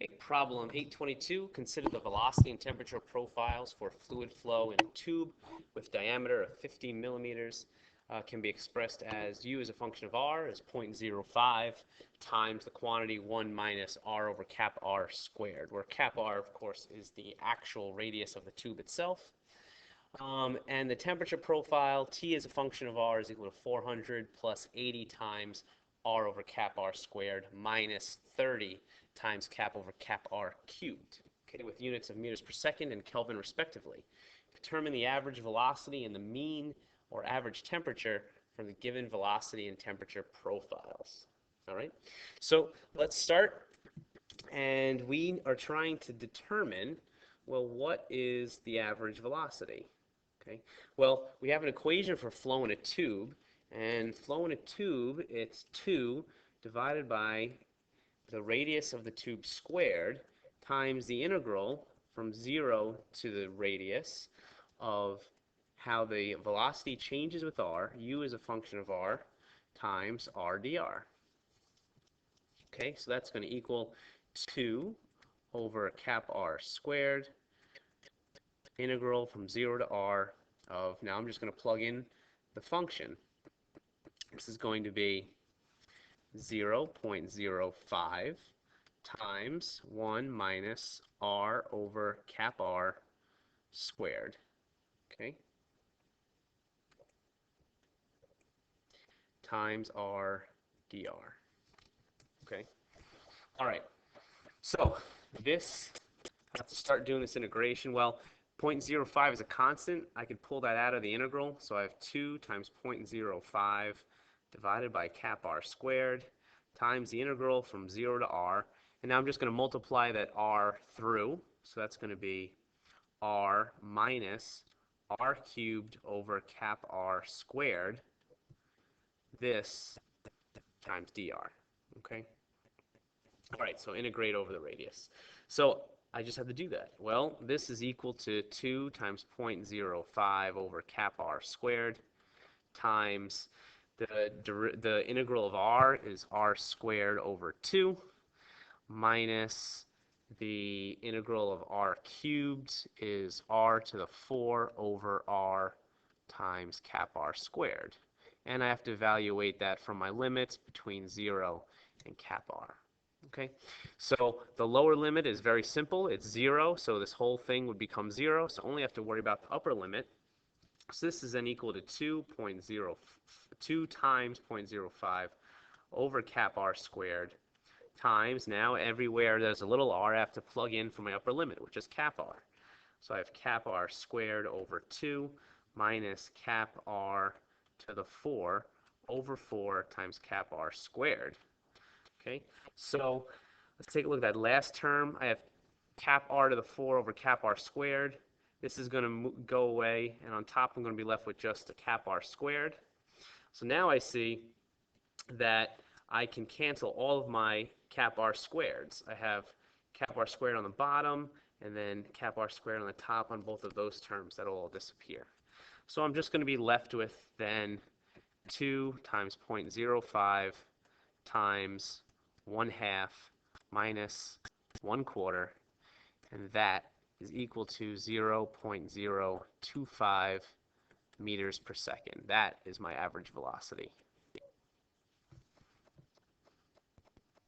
Okay, problem 822. Consider the velocity and temperature profiles for fluid flow in a tube with diameter of 15 millimeters. Can be expressed as U as a function of R as 0.05 times the quantity 1 minus R over cap R squared, where cap R, of course, is the actual radius of the tube itself. And the temperature profile, T as a function of R is equal to 400 plus 80 times R over cap R squared minus 30 times cap over cap R cubed, okay, with units of meters per second and Kelvin respectively. Determine the average velocity and the mean or average temperature from the given velocity and temperature profiles. All right, so let's start, and we are trying to determine, well, what is the average velocity? Okay, well, we have an equation for flow in a tube, and flow in a tube, it's 2 divided by the radius of the tube squared times the integral from 0 to the radius of how the velocity changes with R, U is a function of R, times R dr. Okay, so that's going to equal 2 over cap R squared, integral from 0 to R of, now I'm just going to plug in the function. This is going to be 0.05 times 1 minus R over cap R squared, okay, times R dr. Okay, all right, so this, I have to start doing this integration. Well, 0.05 is a constant. I could pull that out of the integral, so I have 2 times 0.05 divided by cap R squared times the integral from 0 to R. And now I'm just going to multiply that R through, so that's going to be R minus R cubed over cap R squared, this times dr, okay? All right, so integrate over the radius. So I just have to do that. Well, this is equal to 2 times 0.05 over cap R squared times the integral of R is R squared over 2 minus the integral of R cubed is R to the 4 over R times cap R squared. And I have to evaluate that from my limits between 0 and cap R. Okay, so the lower limit is very simple. It's 0, so this whole thing would become 0. So I only have to worry about the upper limit. So this is then equal to 2 times 0.05 over cap R squared times, now everywhere there's a little r, I have to plug in for my upper limit, which is cap R. So I have cap R squared over 2 minus cap R to the 4 over 4 times cap R squared. Okay, so let's take a look at that last term. I have cap R to the 4 over cap R squared. This is going to go away, and on top I'm going to be left with just a cap R squared. So now I see that I can cancel all of my cap R squareds. I have cap R squared on the bottom, and then cap R squared on the top on both of those terms. That'll all disappear. So I'm just going to be left with then 2 times 0.05 times 1/2 minus 1/4, and that is equal to 0.025 meters per second. That is my average velocity.